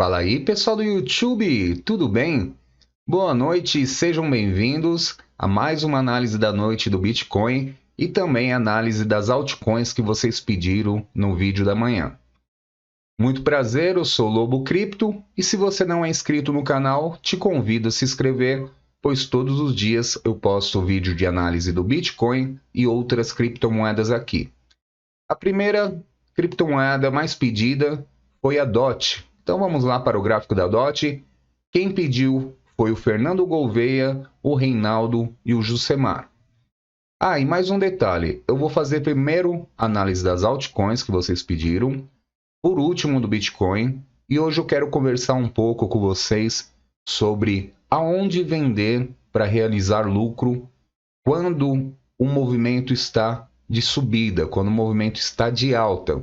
Fala aí, pessoal do YouTube, tudo bem? Boa noite, sejam bem-vindos a mais uma análise da noite do Bitcoin e também análise das altcoins que vocês pediram no vídeo da manhã. Muito prazer, eu sou o Lobo Cripto e se você não é inscrito no canal, te convido a se inscrever, pois todos os dias eu posto vídeo de análise do Bitcoin e outras criptomoedas aqui. A primeira criptomoeda mais pedida foi a DOT. Então vamos lá para o gráfico da DOT. Quem pediu foi o Fernando Gouveia, o Reinaldo e o Jusemar. E mais um detalhe. Eu vou fazer primeiro a análise das altcoins que vocês pediram, por último do Bitcoin, e hoje eu quero conversar um pouco com vocês sobre aonde vender para realizar lucro quando o movimento está de subida, quando o movimento está de alta.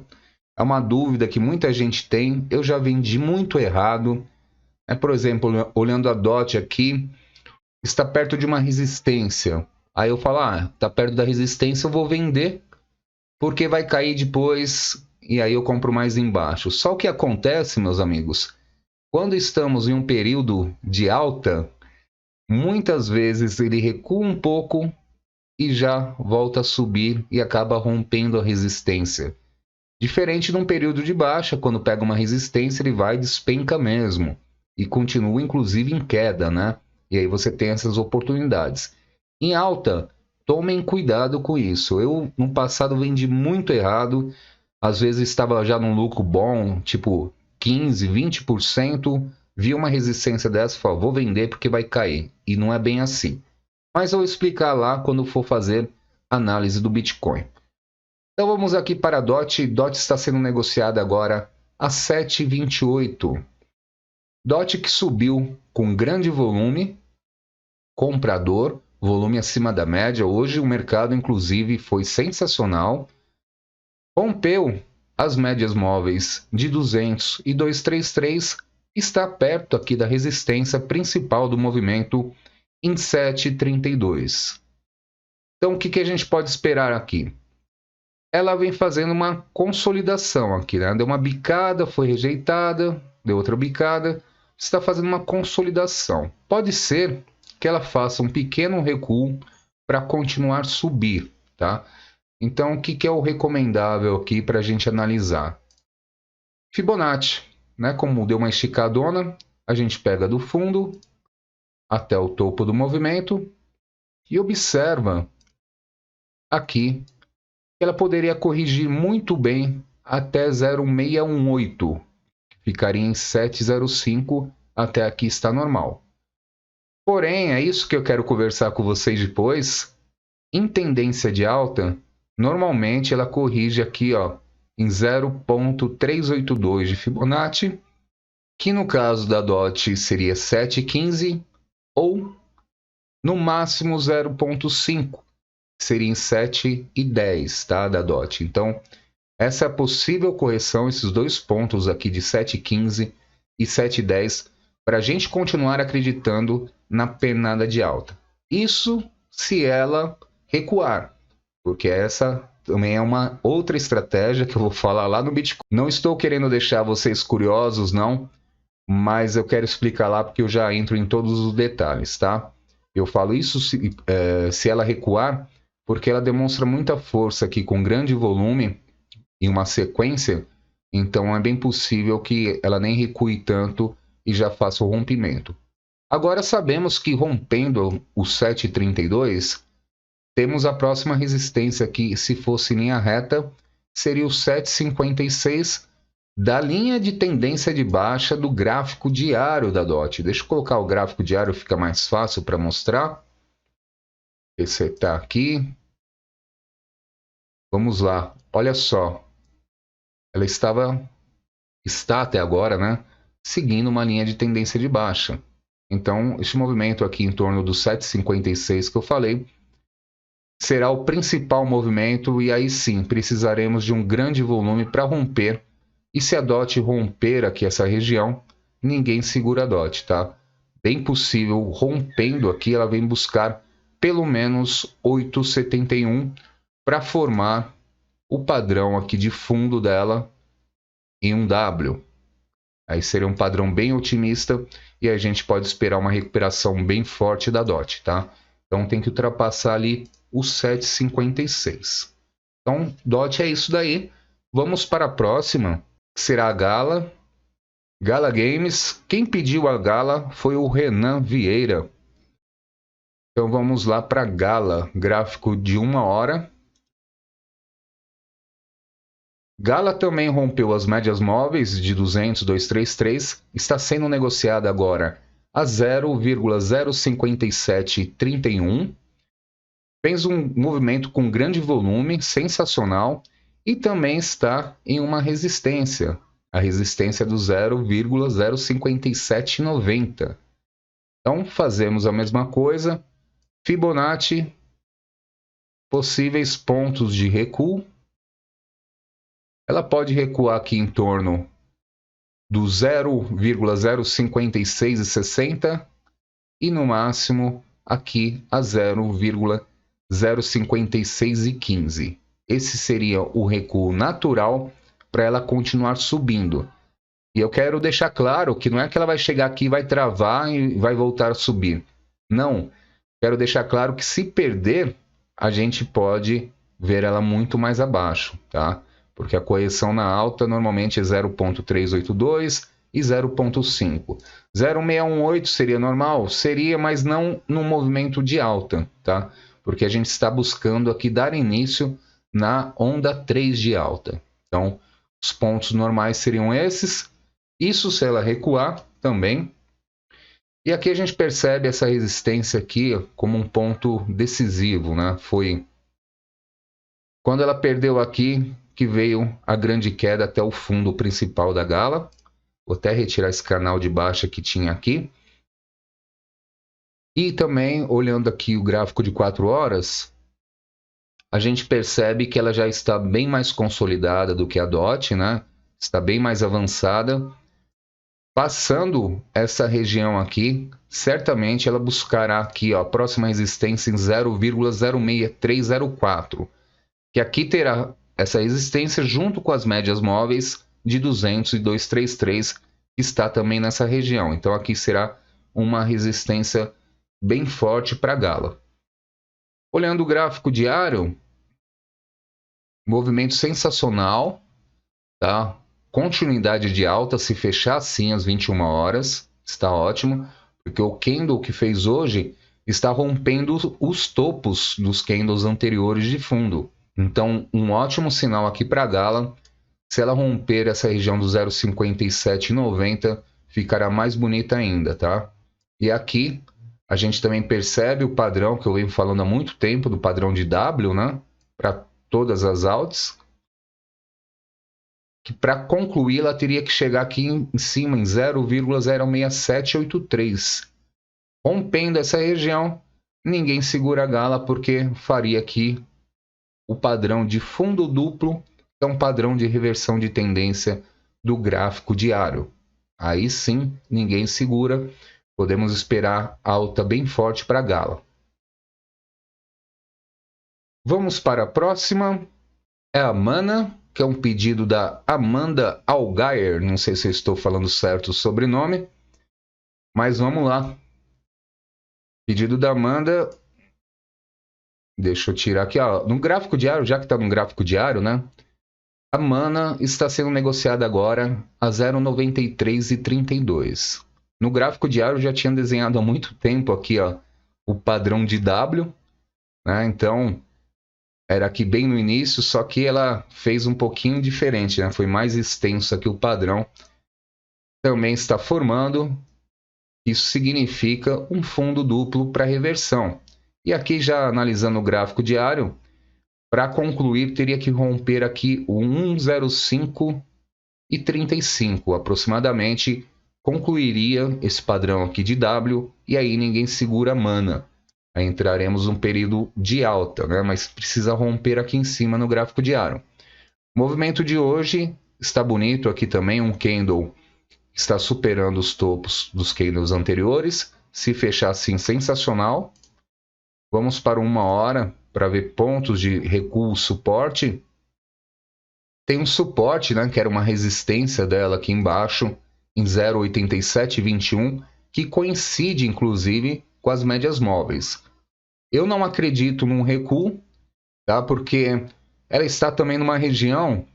É uma dúvida que muita gente tem, eu já vendi muito errado. Por exemplo, olhando a DOT aqui, está perto de uma resistência. Aí eu falo, está perto da resistência, eu vou vender, porque vai cair depois, e aí eu compro mais embaixo. Só o que acontece, meus amigos, quando estamos em um período de alta, muitas vezes ele recua um pouco e já volta a subir e acaba rompendo a resistência. Diferente de um período de baixa, quando pega uma resistência, ele vai e despenca mesmo. E continua, inclusive, em queda, né? E aí você tem essas oportunidades. Em alta, tomem cuidado com isso. Eu, no passado, vendi muito errado. Às vezes estava já num lucro bom, tipo 15%, 20%. Vi uma resistência dessa e falei, vou vender porque vai cair. E não é bem assim. Mas eu vou explicar lá quando for fazer análise do Bitcoin. Então vamos aqui para a DOT. DOT está sendo negociada agora a 7,28. DOT que subiu com grande volume, comprador, volume acima da média. Hoje o mercado, inclusive, foi sensacional. Rompeu as médias móveis de 200 e 233. Está perto aqui da resistência principal do movimento em 7,32. Então o que a gente pode esperar aqui? Ela vem fazendo uma consolidação aqui, né? Deu uma bicada, foi rejeitada, deu outra bicada, está fazendo uma consolidação. Pode ser que ela faça um pequeno recuo para continuar subir, tá? Então, o que é o recomendável aqui para a gente analisar? Fibonacci, né? Como deu uma esticadona, a gente pega do fundo até o topo do movimento e observa aqui que ela poderia corrigir muito bem até 0,618. Ficaria em 7,05, até aqui está normal. Porém, é isso que eu quero conversar com vocês depois. Em tendência de alta, normalmente ela corrige aqui em 0,382 de Fibonacci, que no caso da DOT seria 7,15 ou no máximo 0,5. Seria em 7,10, tá, da DOT. Então, essa é a possível correção, esses dois pontos aqui de 7,15 e 7,10, para a gente continuar acreditando na pernada de alta. Isso se ela recuar, porque essa também é uma outra estratégia que eu vou falar lá no Bitcoin. Não estou querendo deixar vocês curiosos, não, mas eu quero explicar lá porque eu já entro em todos os detalhes, tá? Eu falo isso se ela recuar, porque ela demonstra muita força aqui com grande volume em uma sequência, então é bem possível que ela nem recue tanto e já faça o rompimento. Agora sabemos que rompendo o 7,32, temos a próxima resistência aqui, se fosse linha reta, seria o 7,56 da linha de tendência de baixa do gráfico diário da DOT. Deixa eu colocar o gráfico diário, fica mais fácil para mostrar. Esse está aqui. Vamos lá, olha só. Ela está até agora, né, seguindo uma linha de tendência de baixa. Então, este movimento aqui em torno do 7,56 que eu falei, será o principal movimento e aí sim, precisaremos de um grande volume para romper. E se a DOT romper aqui essa região, ninguém segura a DOT, tá? Bem possível, rompendo aqui, ela vem buscar pelo menos 8,71 para formar o padrão aqui de fundo dela em um W. Aí seria um padrão bem otimista e a gente pode esperar uma recuperação bem forte da DOT, tá? Então tem que ultrapassar ali o 7,56. Então, DOT é isso daí. Vamos para a próxima, que será a Gala. Gala Games. Quem pediu a Gala foi o Renan Vieira. Então vamos lá para a Gala. Gráfico de 1 hora. Gala também rompeu as médias móveis de 200, 233. Está sendo negociada agora a 0,05731. Fez um movimento com grande volume, sensacional, e também está em uma resistência, a resistência do 0,05790. Então fazemos a mesma coisa, Fibonacci, possíveis pontos de recuo. Ela pode recuar aqui em torno do 0,05660 e no máximo aqui a 0,05615. Esse seria o recuo natural para ela continuar subindo. E eu quero deixar claro que não é que ela vai chegar aqui, vai travar e vai voltar a subir. Não. Quero deixar claro que se perder, a gente pode ver ela muito mais abaixo, tá? Porque a correção na alta normalmente é 0,382 e 0,5. 0,618 seria normal? Seria, mas não no movimento de alta, tá? Porque a gente está buscando aqui dar início na onda 3 de alta. Então, os pontos normais seriam esses. Isso se ela recuar também. E aqui a gente percebe essa resistência aqui como um ponto decisivo, né? Foi quando ela perdeu aqui que veio a grande queda até o fundo principal da Gala. Vou até retirar esse canal de baixa que tinha aqui. E também, olhando aqui o gráfico de 4 horas, a gente percebe que ela já está bem mais consolidada do que a DOT, né? Está bem mais avançada. Passando essa região aqui, certamente ela buscará aqui ó, a próxima resistência em 0,06304, que aqui terá essa resistência junto com as médias móveis de 200 e 233, que está também nessa região. Então aqui será uma resistência bem forte para a Gala. Olhando o gráfico diário, movimento sensacional, tá? Continuidade de alta, se fechar assim às 21 horas, está ótimo, porque o candle que fez hoje está rompendo os topos dos candles anteriores de fundo. Então, um ótimo sinal aqui para a Gala. Se ela romper essa região do 0,5790, ficará mais bonita ainda, tá? E aqui a gente também percebe o padrão que eu venho falando há muito tempo, do padrão de W, né? Para todas as altas. Que para concluir ela teria que chegar aqui em cima em 0,06783. Rompendo essa região, ninguém segura a Gala porque faria aqui o padrão de fundo duplo, que é um padrão de reversão de tendência do gráfico diário. Aí sim, ninguém segura. Podemos esperar alta bem forte para a Gala. Vamos para a próxima. É a Mana, que é um pedido da Amanda Algaer. Não sei se eu estou falando certo o sobrenome, mas vamos lá. Pedido da Amanda. Deixa eu tirar aqui, ó. No gráfico diário, já que está no gráfico diário, né? A Mana está sendo negociada agora a 0,9332. No gráfico diário já tinha desenhado há muito tempo aqui, ó, o padrão de W, né? Então, era aqui bem no início, só que ela fez um pouquinho diferente, né? Foi mais extenso aqui o padrão. Também está formando. Isso significa um fundo duplo para reversão. E aqui já analisando o gráfico diário, para concluir teria que romper aqui o 1,0535 aproximadamente, concluiria esse padrão aqui de W e aí ninguém segura a Mana. Aí entraremos num período de alta, né? Mas precisa romper aqui em cima no gráfico diário. O movimento de hoje está bonito aqui também, um candle está superando os topos dos candles anteriores. Se fechar assim, sensacional. Vamos para 1 hora para ver pontos de recuo, suporte. Tem um suporte, né, que era uma resistência dela aqui embaixo. em 0,8721, que coincide inclusive com as médias móveis. Eu não acredito num recuo, tá? Porque ela está também numa região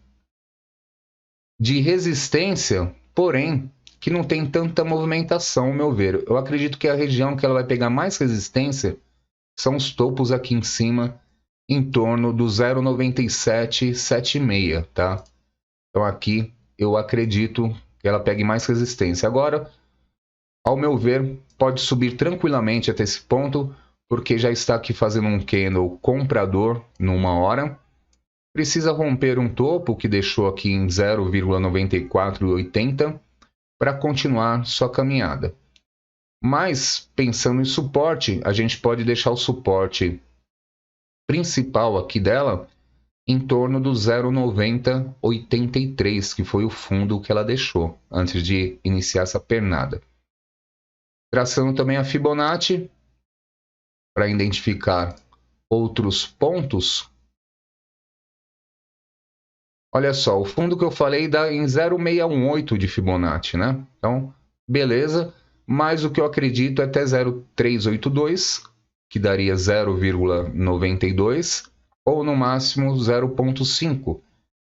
de resistência, porém que não tem tanta movimentação, ao meu ver. Eu acredito que a região que ela vai pegar mais resistência são os topos aqui em cima, em torno do 0,9776, tá? Então aqui eu acredito que ela pegue mais resistência. Agora, ao meu ver, pode subir tranquilamente até esse ponto, porque já está aqui fazendo um candle comprador numa hora. Precisa romper um topo que deixou aqui em 0,9480 para continuar sua caminhada. Mas, pensando em suporte, a gente pode deixar o suporte principal aqui dela em torno do 0,9083, que foi o fundo que ela deixou antes de iniciar essa pernada. Traçando também a Fibonacci para identificar outros pontos. Olha só, o fundo que eu falei dá em 0,618 de Fibonacci, né? Então, beleza. Mas o que eu acredito é até 0,382, que daria 0,92, ou no máximo 0,5,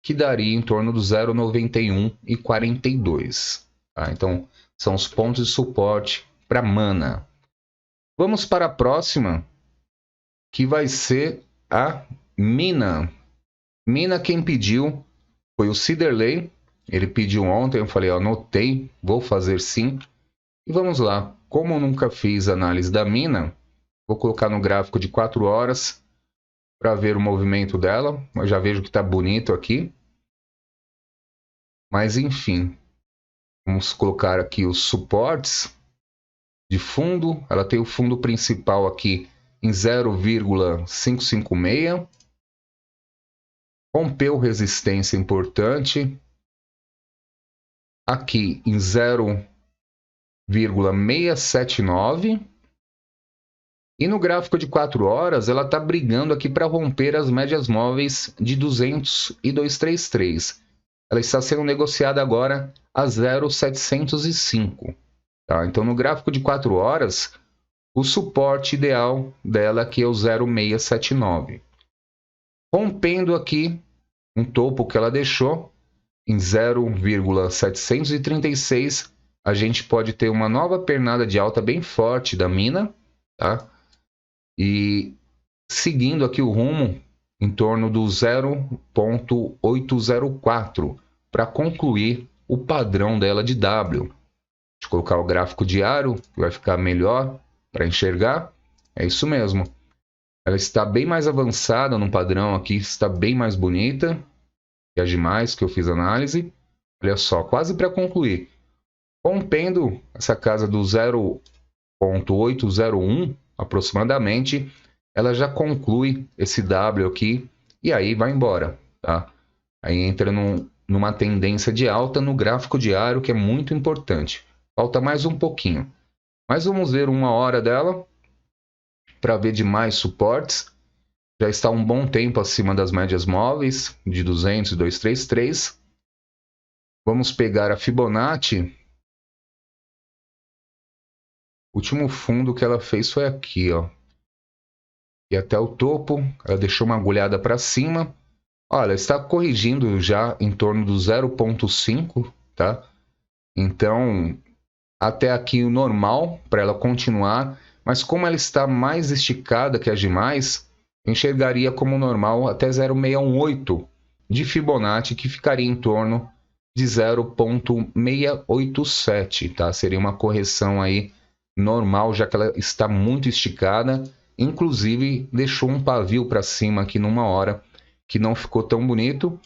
que daria em torno do 0,91 e 42. Tá? Então, são os pontos de suporte para Mana. Vamos para a próxima, que vai ser a Mina. Mina, quem pediu foi o Ciderley. Ele pediu ontem, eu falei, anotei, vou fazer sim. E vamos lá, como eu nunca fiz análise da Mina, vou colocar no gráfico de 4 horas para ver o movimento dela. Eu já vejo que está bonito aqui. Mas enfim, vamos colocar aqui os suportes de fundo. Ela tem o fundo principal aqui em 0,556. Rompeu resistência importante aqui em 0,679. E no gráfico de 4 horas, ela está brigando aqui para romper as médias móveis de 200 e 233. Ela está sendo negociada agora a 0,705. Tá? Então, no gráfico de 4 horas, o suporte ideal dela aqui é o 0,679. Rompendo aqui um topo que ela deixou em 0,736, a gente pode ter uma nova pernada de alta bem forte da Mina, tá? E seguindo aqui o rumo em torno do 0,804 para concluir o padrão dela de W. Deixa eu colocar o gráfico diário, que vai ficar melhor para enxergar. É isso mesmo. Ela está bem mais avançada no padrão aqui, está bem mais bonita que as demais que eu fiz análise. Olha só, quase para concluir. Rompendo essa casa do 0,801 aproximadamente, ela já conclui esse W aqui e aí vai embora, tá? Aí entra numa tendência de alta no gráfico diário, que é muito importante. Falta mais um pouquinho. Mas vamos ver uma hora dela para ver de mais suportes. Já está um bom tempo acima das médias móveis de 200 e 233. Vamos pegar a Fibonacci. O último fundo que ela fez foi aqui, ó. E até o topo, ela deixou uma agulhada para cima. Olha, está corrigindo já em torno do 0,5, tá? Então, até aqui o normal para ela continuar. Mas como ela está mais esticada que as demais, eu enxergaria como normal até 0,618 de Fibonacci, que ficaria em torno de 0,687, tá? Seria uma correção aí normal, já que ela está muito esticada. Inclusive, deixou um pavio para cima aqui numa hora, que não ficou tão bonito.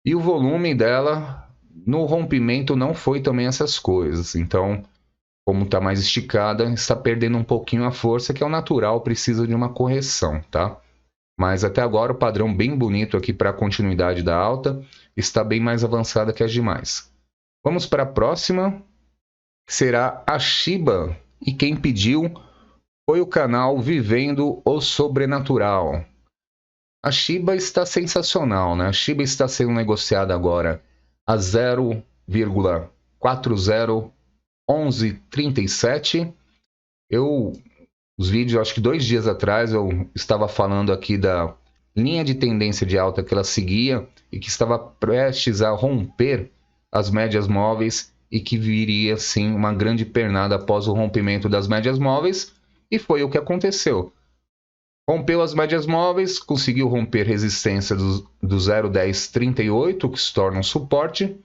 E o volume dela, no rompimento, não foi também essas coisas. Então, como está mais esticada, está perdendo um pouquinho a força, que é o natural, precisa de uma correção, tá? Mas até agora, o padrão bem bonito aqui para a continuidade da alta, está bem mais avançada que as demais. Vamos para a próxima, que será a Shiba. E quem pediu foi o canal Vivendo o Sobrenatural. A Shiba está sensacional, né? A Shiba está sendo negociada agora a 0,9 401137. Os vídeos, acho que 2 dias atrás, eu estava falando aqui da linha de tendência de alta que ela seguia e que estava prestes a romper as médias móveis e que viria sim uma grande pernada após o rompimento das médias móveis, e foi o que aconteceu. Rompeu as médias móveis, conseguiu romper resistência do 0,1038, que se torna um suporte.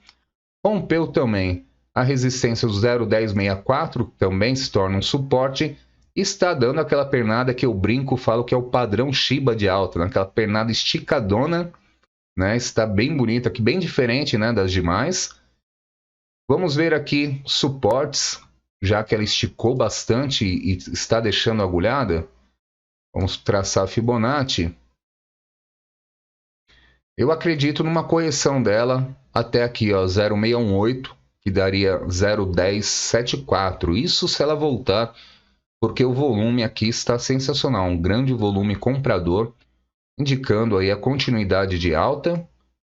Rompeu também a resistência do 0,1064, que também se torna um suporte. Está dando aquela pernada que eu brinco, falo que é o padrão Shiba de alta, né? Aquela pernada esticadona, né? Está bem bonita aqui, bem diferente, né, das demais. Vamos ver aqui suportes, já que ela esticou bastante e está deixando agulhada. Vamos traçar a Fibonacci. Eu acredito numa correção dela até aqui, ó, 0,618, que daria 0,1074. Isso se ela voltar, porque o volume aqui está sensacional, um grande volume comprador, indicando aí a continuidade de alta.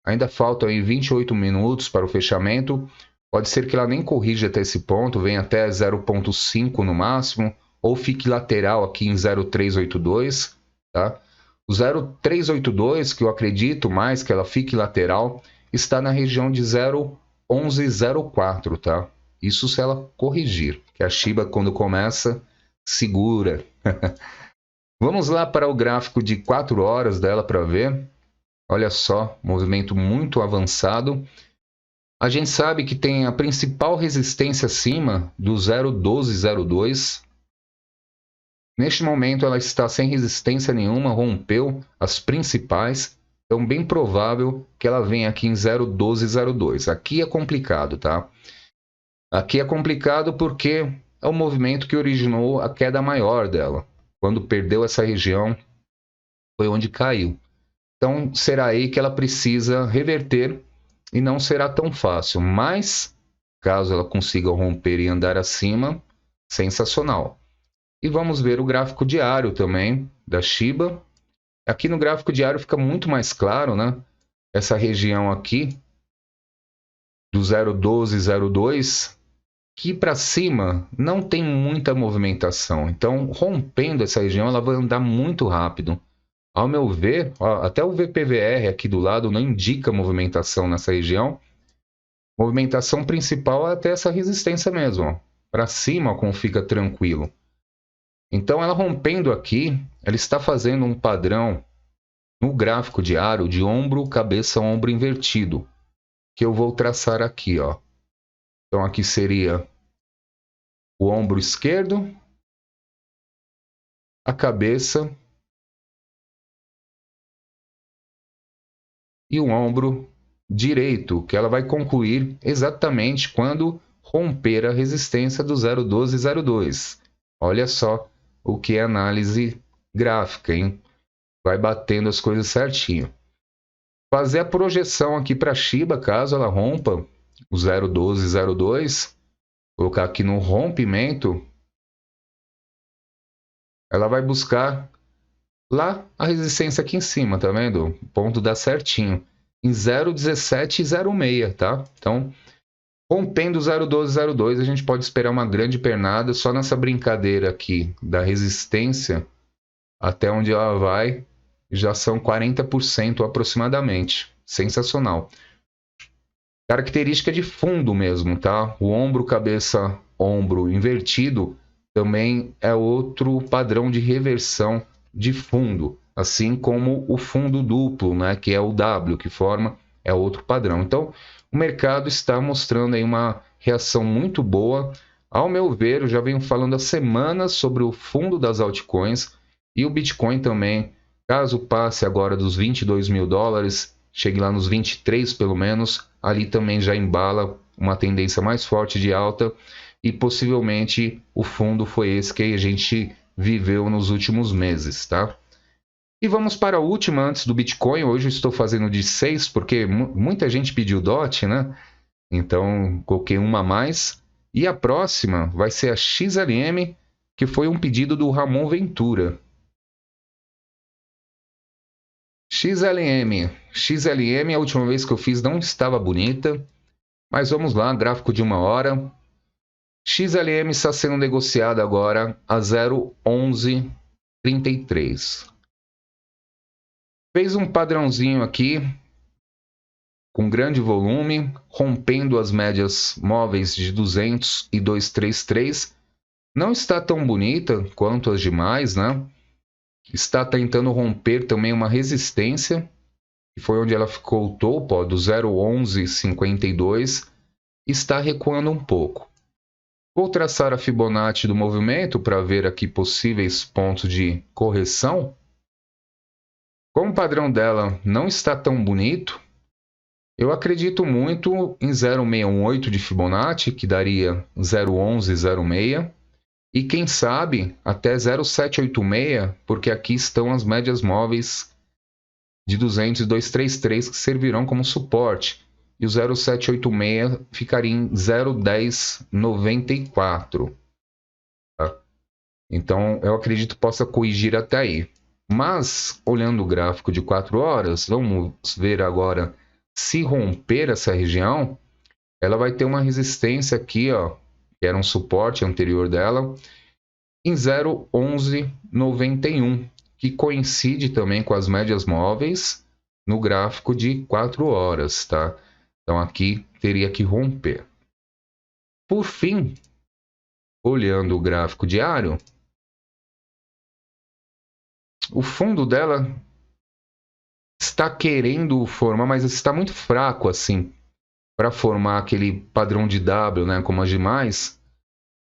Ainda faltam aí 28 minutos para o fechamento. Pode ser que ela nem corrija até esse ponto, venha até 0,5 no máximo, ou fique lateral aqui em 0,382, tá? O 0,382, que eu acredito mais que ela fique lateral, está na região de 0,1104, tá? Isso se ela corrigir, que a Shiba, quando começa, segura. Vamos lá para o gráfico de 4 horas dela para ver. Olha só, movimento muito avançado. A gente sabe que tem a principal resistência acima do 0,1202. Neste momento ela está sem resistência nenhuma, rompeu as principais. Então bem provável que ela venha aqui em 0,1202. Aqui é complicado, tá? Aqui é complicado porque é o movimento que originou a queda maior dela. Quando perdeu essa região, foi onde caiu. Então será aí que ela precisa reverter e não será tão fácil. Mas, caso ela consiga romper e andar acima, sensacional. E vamos ver o gráfico diário também da Shiba. Aqui no gráfico diário fica muito mais claro, né? Essa região aqui do 0,1202, que para cima não tem muita movimentação. Então, rompendo essa região, ela vai andar muito rápido. Ao meu ver, ó, até o VPVR aqui do lado não indica movimentação nessa região. Movimentação principal é até essa resistência mesmo. Para cima, ó, como fica tranquilo. Então, ela rompendo aqui, ela está fazendo um padrão no gráfico diário de ombro, cabeça, ombro invertido, que eu vou traçar aqui, ó. Então, aqui seria o ombro esquerdo, a cabeça e o ombro direito, que ela vai concluir exatamente quando romper a resistência do 0,1202. Olha só o que é análise gráfica, hein? Vai batendo as coisas certinho. Fazer a projeção aqui para a Shiba, caso ela rompa o 0,1202, colocar aqui no rompimento, ela vai buscar lá a resistência aqui em cima, tá vendo? O ponto dá certinho, em 0,1706, tá? Então, rompendo o 0,1202, a gente pode esperar uma grande pernada só nessa brincadeira aqui da resistência até onde ela vai. Já são 40% aproximadamente. Sensacional. Característica de fundo mesmo, tá? O ombro, cabeça, ombro invertido também é outro padrão de reversão de fundo, assim como o fundo duplo, né, que é o W, que forma, é outro padrão. Então, o mercado está mostrando aí uma reação muito boa. Ao meu ver, eu já venho falando há semanas sobre o fundo das altcoins e o Bitcoin também. Caso passe agora dos 22 mil dólares, chegue lá nos 23 pelo menos, ali também já embala uma tendência mais forte de alta e possivelmente o fundo foi esse que a gente viveu nos últimos meses, tá? E vamos para a última antes do Bitcoin. Hoje eu estou fazendo de 6 porque muita gente pediu DOT, né? Então coloquei uma a mais. E a próxima vai ser a XLM, que foi um pedido do Ramon Ventura. XLM, a última vez que eu fiz não estava bonita, Mas vamos lá, gráfico de 1 hora. XLM está sendo negociado agora a 0,1133. Fez um padrãozinho aqui, com grande volume, rompendo as médias móveis de 200 e 233. Não está tão bonita quanto as demais, né? Está tentando romper também uma resistência, que foi onde ela ficou o topo, ó, do 0,1152. Está recuando um pouco. Vou traçar a Fibonacci do movimento para ver aqui possíveis pontos de correção. Como o padrão dela não está tão bonito, eu acredito muito em 0,618 de Fibonacci, que daria 0,1106. E quem sabe até 0,786, porque aqui estão as médias móveis de 200 e 233 que servirão como suporte. E o 0,786 ficaria em 0,1094. Tá? Então, eu acredito que possa corrigir até aí. Mas, olhando o gráfico de 4 horas, vamos ver agora se romper essa região, ela vai ter uma resistência aqui, ó, que era um suporte anterior dela, em 0,1191, que coincide também com as médias móveis no gráfico de 4 horas, tá? Então aqui teria que romper. Por fim, olhando o gráfico diário, o fundo dela está querendo formar, mas está muito fraco assim, para formar aquele padrão de W, né, como as demais.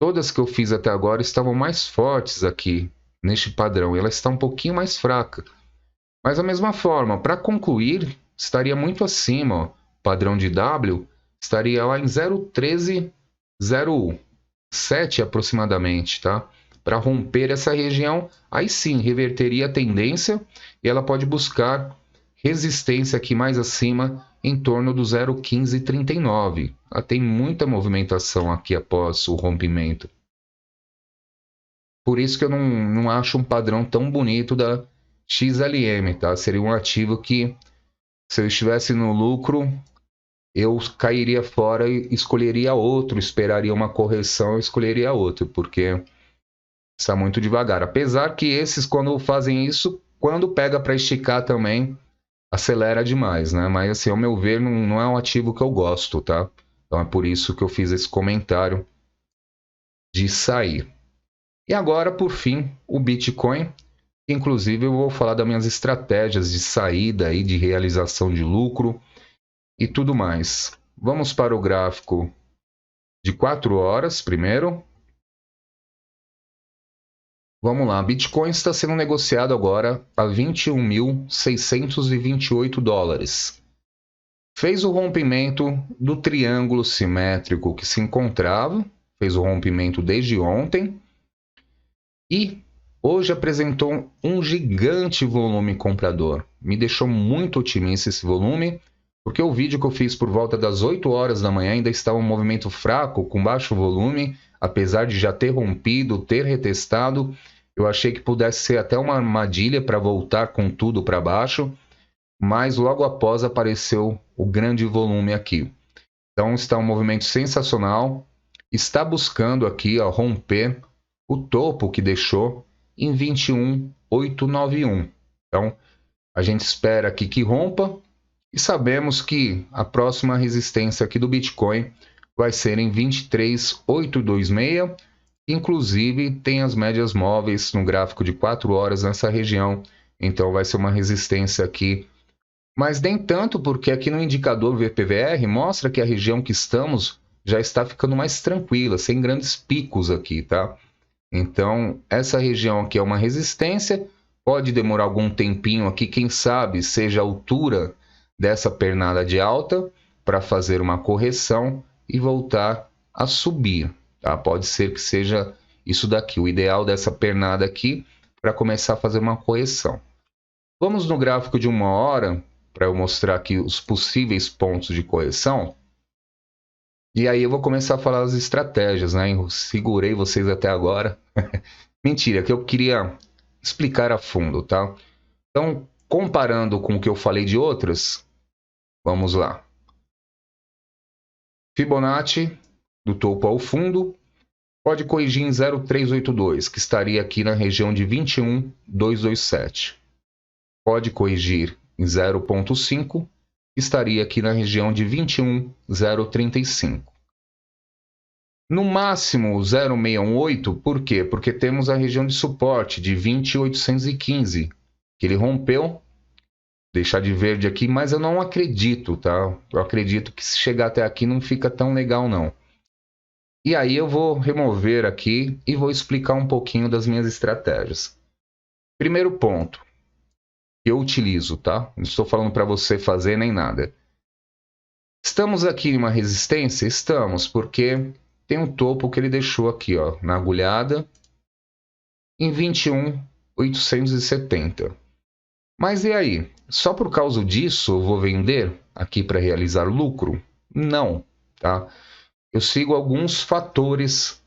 Todas que eu fiz até agora estavam mais fortes aqui, neste padrão. E ela está um pouquinho mais fraca. Mas da mesma forma, para concluir, estaria muito acima. Ó. Padrão de W estaria lá em 0,1307 aproximadamente, tá? Para romper essa região, aí sim, reverteria a tendência e ela pode buscar resistência aqui mais acima, em torno do 0,1539. Tem muita movimentação aqui após o rompimento. Por isso que eu não acho um padrão tão bonito da XLM, tá? Seria um ativo que, se eu estivesse no lucro, eu cairia fora e escolheria outro, esperaria uma correção e escolheria outro, porque está muito devagar. Apesar que esses, quando fazem isso, quando pega para esticar também, acelera demais, né? Mas, assim, ao meu ver, não é um ativo que eu gosto, tá? Então é por isso que eu fiz esse comentário de sair. E agora, por fim, o Bitcoin. Inclusive, eu vou falar das minhas estratégias de saída e de realização de lucro e tudo mais. Vamos para o gráfico de 4 horas primeiro. Vamos lá, Bitcoin está sendo negociado agora a 21.628 dólares. Fez o rompimento do triângulo simétrico que se encontrava, fez o rompimento desde ontem e hoje apresentou um gigante volume comprador. Me deixou muito otimista esse volume, porque o vídeo que eu fiz por volta das 8 horas da manhã ainda estava um movimento fraco, com baixo volume, apesar de já ter rompido, ter retestado. Eu achei que pudesse ser até uma armadilha para voltar com tudo para baixo, mas logo após apareceu o grande volume aqui. Então está um movimento sensacional, está buscando aqui ó, romper o topo que deixou em 21.891. Então a gente espera aqui que rompa e sabemos que a próxima resistência aqui do Bitcoin vai ser em 23.826. Inclusive tem as médias móveis no gráfico de 4 horas nessa região, então vai ser uma resistência aqui. Mas nem tanto, porque aqui no indicador VPVR mostra que a região que estamos já está ficando mais tranquila, sem grandes picos aqui, tá? Então, essa região aqui é uma resistência, pode demorar algum tempinho aqui, quem sabe seja a altura dessa pernada de alta para fazer uma correção e voltar a subir, tá? Pode ser que seja isso daqui, o ideal dessa pernada aqui para começar a fazer uma correção. Vamos no gráfico de 1 hora, para eu mostrar aqui os possíveis pontos de correção. E aí eu vou começar a falar das estratégias, né? Eu segurei vocês até agora. Mentira, que eu queria explicar a fundo, tá? Então, comparando com o que eu falei de outras, vamos lá. Fibonacci do topo ao fundo pode corrigir em 0,382, que estaria aqui na região de 21,227. Pode corrigir em 0,5, que estaria aqui na região de 21,035. No máximo 0,618, por quê? Porque temos a região de suporte de 20,815, que ele rompeu, deixar de verde aqui, mas eu não acredito, tá? Eu acredito que se chegar até aqui não fica tão legal não. E aí eu vou remover aqui e vou explicar um pouquinho das minhas estratégias. Primeiro ponto que eu utilizo, tá? Não estou falando para você fazer nem nada. Estamos aqui em uma resistência? Estamos, porque tem um topo que ele deixou aqui, ó, na agulhada, em 21,870. Mas e aí? Só por causa disso eu vou vender aqui para realizar lucro? Não, tá? Eu sigo alguns fatores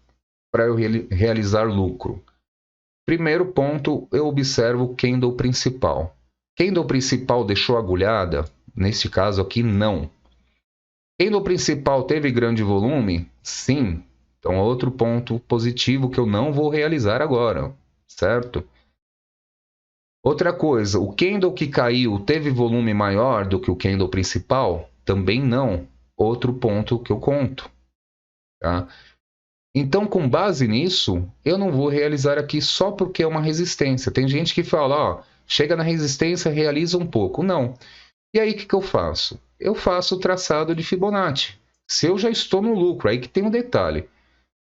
para eu realizar lucro. Primeiro ponto, eu observo o candle principal. Candle principal deixou agulhada? Neste caso aqui, não. Candle principal teve grande volume? Sim. Então, outro ponto positivo que eu não vou realizar agora, certo? Outra coisa, o candle que caiu teve volume maior do que o candle principal? Também não. Outro ponto que eu conto, tá? Então, com base nisso, eu não vou realizar aqui só porque é uma resistência. Tem gente que fala, ó, chega na resistência, realiza um pouco. Não. E aí, o que eu faço? Eu faço o traçado de Fibonacci. Se eu já estou no lucro, aí que tem um detalhe.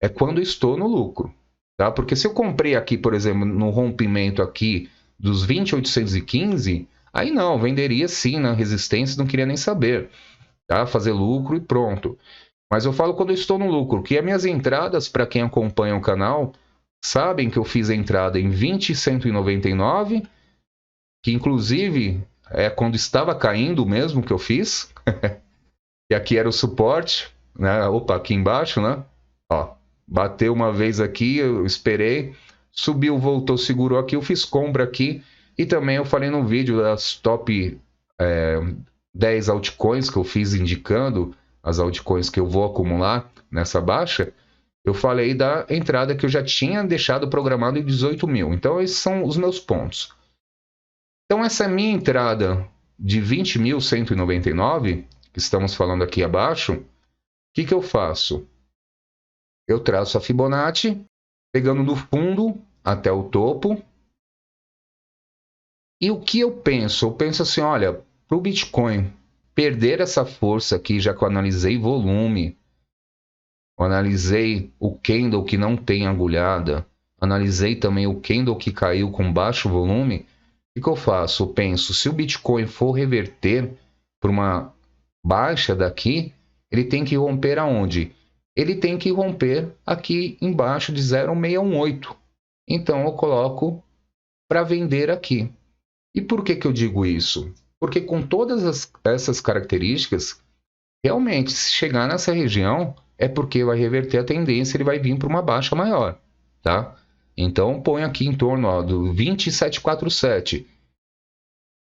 É quando eu estou no lucro, tá? Porque se eu comprei aqui, por exemplo, no rompimento aqui dos 20,815, aí não, venderia sim na resistência, não queria nem saber, tá? Fazer lucro e pronto. Mas eu falo quando eu estou no lucro, que as minhas entradas, para quem acompanha o canal, sabem que eu fiz a entrada em 20,199, que inclusive é quando estava caindo mesmo que eu fiz. E aqui era o suporte, né? Opa, aqui embaixo, né? Ó, bateu uma vez aqui, eu esperei, subiu, voltou, segurou aqui, eu fiz compra aqui. E também eu falei no vídeo das top 10 altcoins que eu fiz indicando as altcoins que eu vou acumular nessa baixa. Eu falei da entrada que eu já tinha deixado programado em 18 mil. Então esses são os meus pontos. Então essa minha entrada de 20.199, que estamos falando aqui abaixo, o que eu faço? Eu traço a Fibonacci, pegando do fundo até o topo. E o que eu penso? Eu penso assim, olha, para o Bitcoin perder essa força aqui, já que eu analisei volume, eu analisei o candle que não tem agulhada, analisei também o candle que caiu com baixo volume, o que eu faço? Eu penso, se o Bitcoin for reverter para uma baixa daqui, ele tem que romper aonde? Ele tem que romper aqui embaixo de 0,618. Então eu coloco para vender aqui. E por que eu digo isso? Porque com todas essas características, realmente, se chegar nessa região, é porque vai reverter a tendência, ele vai vir para uma baixa maior, tá? Então, põe aqui em torno ó, do 27,47.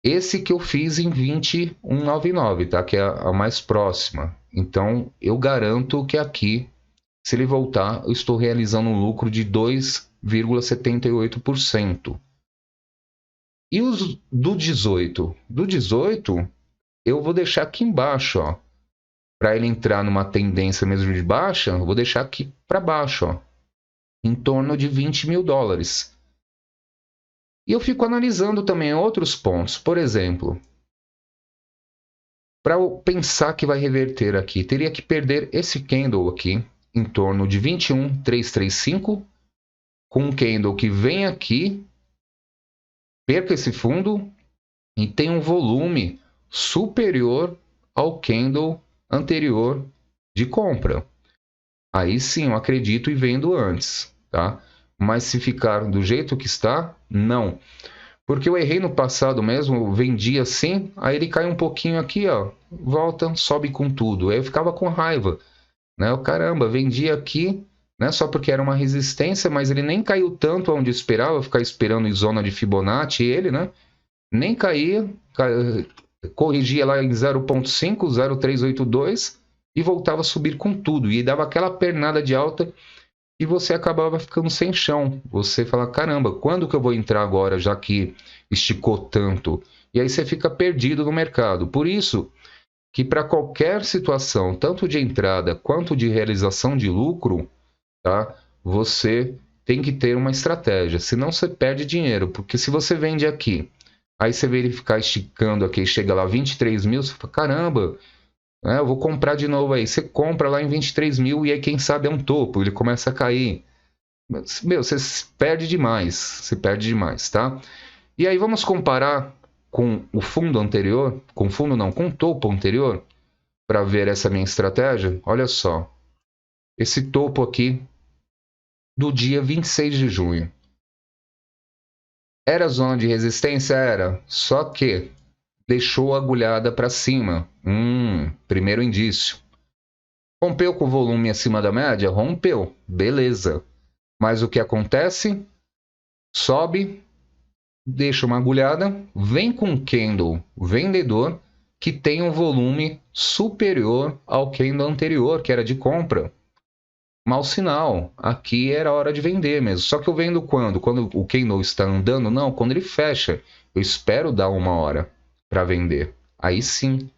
Esse que eu fiz em 21,99, tá? Que é a mais próxima. Então, eu garanto que aqui, se ele voltar, eu estou realizando um lucro de 2,78%. E os do 18? Do 18, eu vou deixar aqui embaixo, ó. Para ele entrar numa tendência mesmo de baixa, eu vou deixar aqui para baixo, ó. Em torno de 20 mil dólares. E eu fico analisando também outros pontos. Por exemplo, para eu pensar que vai reverter aqui, teria que perder esse candle aqui, em torno de 21,335, com um candle que vem aqui, perca esse fundo e tem um volume superior ao candle anterior de compra. Aí sim, eu acredito e vendo antes, tá? Mas se ficar do jeito que está, não. Porque eu errei no passado mesmo, eu vendi assim, aí ele cai um pouquinho aqui, ó, volta, sobe com tudo. Aí eu ficava com raiva, né? Eu, caramba, vendi aqui, né? Só porque era uma resistência, mas ele nem caiu tanto onde eu esperava, ficar esperando em zona de Fibonacci ele, né? Nem caía, corrigia lá em 0,5, 0,382 e voltava a subir com tudo. E dava aquela pernada de alta e você acabava ficando sem chão. Você fala, caramba, quando que eu vou entrar agora, já que esticou tanto? E aí você fica perdido no mercado. Por isso que para qualquer situação, tanto de entrada quanto de realização de lucro, tá? Você tem que ter uma estratégia, senão você perde dinheiro. Porque se você vende aqui, aí você verificar esticando aqui, chega lá 23 mil, você fala, caramba, eu vou comprar de novo aí. Você compra lá em 23 mil e aí quem sabe é um topo, ele começa a cair. Meu, você se perde demais, tá? E aí vamos comparar com o fundo anterior, com o fundo não, com o topo anterior, para ver essa minha estratégia. Olha só, esse topo aqui do dia 26 de junho. Era zona de resistência? Era, só que deixou a agulhada para cima. Primeiro indício. Rompeu com o volume acima da média? Rompeu, beleza. Mas o que acontece? Sobe, deixa uma agulhada, vem com um candle vendedor que tem um volume superior ao candle anterior, que era de compra. Mau sinal. Aqui era hora de vender mesmo. Só que eu vendo quando? Quando o candle está andando? Não, quando ele fecha. Eu espero dar uma hora para vender. Aí sim.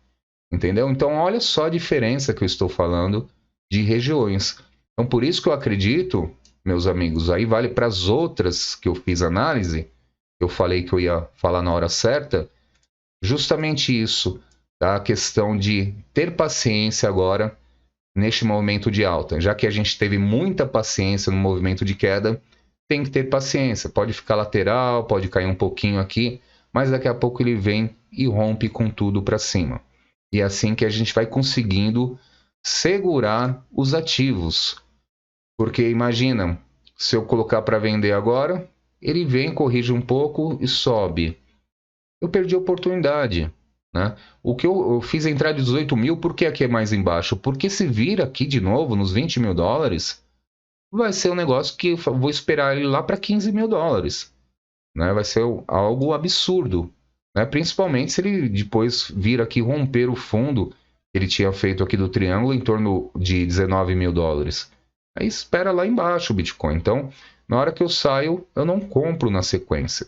Entendeu? Então, olha só a diferença que eu estou falando de regiões. Então, por isso que eu acredito, meus amigos, aí vale para as outras que eu fiz análise, eu falei que eu ia falar na hora certa, justamente isso, tá? A questão de ter paciência agora neste movimento de alta. Já que a gente teve muita paciência no movimento de queda, tem que ter paciência. Pode ficar lateral, pode cair um pouquinho aqui, mas daqui a pouco ele vem e rompe com tudo para cima. E é assim que a gente vai conseguindo segurar os ativos. Porque imagina, se eu colocar para vender agora, ele vem, corrige um pouco e sobe. Eu perdi a oportunidade. Né? O que eu fiz entrar de 18 mil, por que aqui é mais embaixo? Porque se vir aqui de novo nos 20 mil dólares, vai ser um negócio que eu vou esperar ele lá para 15 mil dólares. Né? Vai ser algo absurdo. Né? Principalmente se ele depois vir aqui romper o fundo que ele tinha feito aqui do triângulo em torno de 19 mil dólares. Aí espera lá embaixo o Bitcoin. Então, na hora que eu saio, eu não compro na sequência.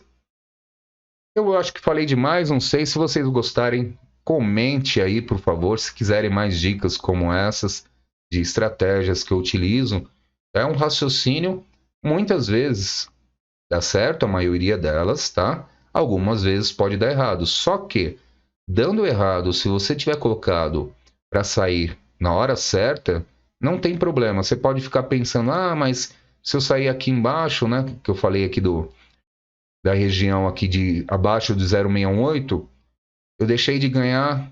Eu acho que falei demais, não sei. Se vocês gostarem, comente aí, por favor, se quiserem mais dicas como essas, de estratégias que eu utilizo. É um raciocínio, muitas vezes dá certo, a maioria delas, tá? Algumas vezes pode dar errado. Só que, dando errado, se você tiver colocado para sair na hora certa, não tem problema. Você pode ficar pensando, mas se eu sair aqui embaixo, né? Que eu falei aqui da região aqui de abaixo de 0,618, eu deixei de ganhar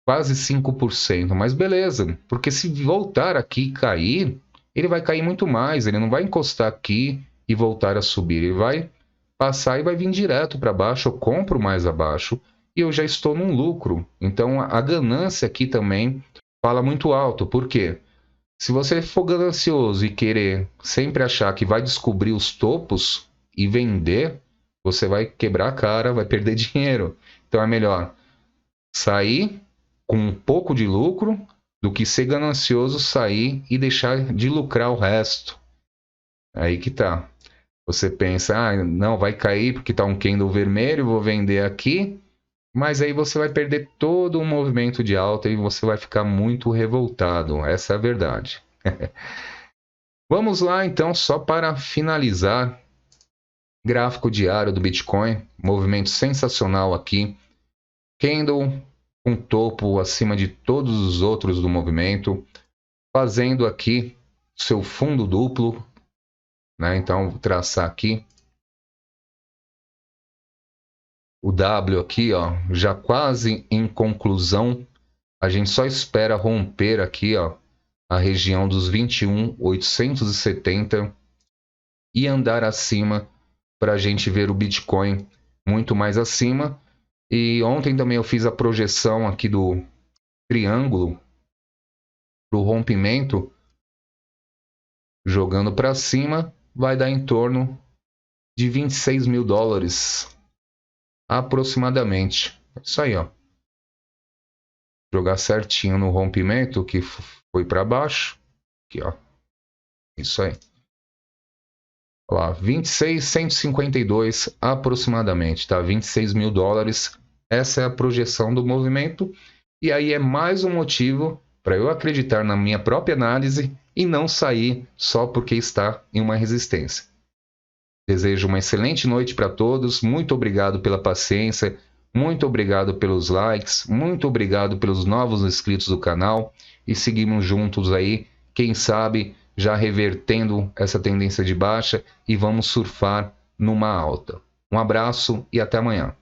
quase 5%. Mas beleza, porque se voltar aqui e cair, ele vai cair muito mais. Ele não vai encostar aqui e voltar a subir. Ele vai passar e vai vir direto para baixo. Eu compro mais abaixo e eu já estou num lucro. Então a ganância aqui também fala muito alto. Por quê? Se você for ganancioso e querer sempre achar que vai descobrir os topos e vender, você vai quebrar a cara, vai perder dinheiro. Então é melhor sair com um pouco de lucro do que ser ganancioso, sair e deixar de lucrar o resto. Aí que tá. Você pensa, não, vai cair porque tá um candle vermelho, vou vender aqui. Mas aí você vai perder todo o movimento de alta e você vai ficar muito revoltado. Essa é a verdade. Vamos lá, então, só para finalizar. Gráfico diário do Bitcoin. Movimento sensacional aqui. Candle com topo acima de todos os outros do movimento. Fazendo aqui seu fundo duplo. Né? Então, vou traçar aqui. O W aqui, ó, já quase em conclusão. A gente só espera romper aqui, ó, a região dos 21.870 e andar acima para a gente ver o Bitcoin muito mais acima. E ontem também eu fiz a projeção aqui do triângulo para o rompimento. Jogando para cima, vai dar em torno de 26 mil dólares aproximadamente. Isso aí, ó. jogar certinho no rompimento que foi para baixo. Aqui, ó. Isso aí. Olha lá, 26.152 aproximadamente, tá? 26 mil dólares. Essa é a projeção do movimento. E aí é mais um motivo para eu acreditar na minha própria análise e não sair só porque está em uma resistência. Desejo uma excelente noite para todos. Muito obrigado pela paciência. Muito obrigado pelos likes. Muito obrigado pelos novos inscritos do canal. E seguimos juntos aí. Quem sabe já revertendo essa tendência de baixa e vamos surfar numa alta. Um abraço e até amanhã.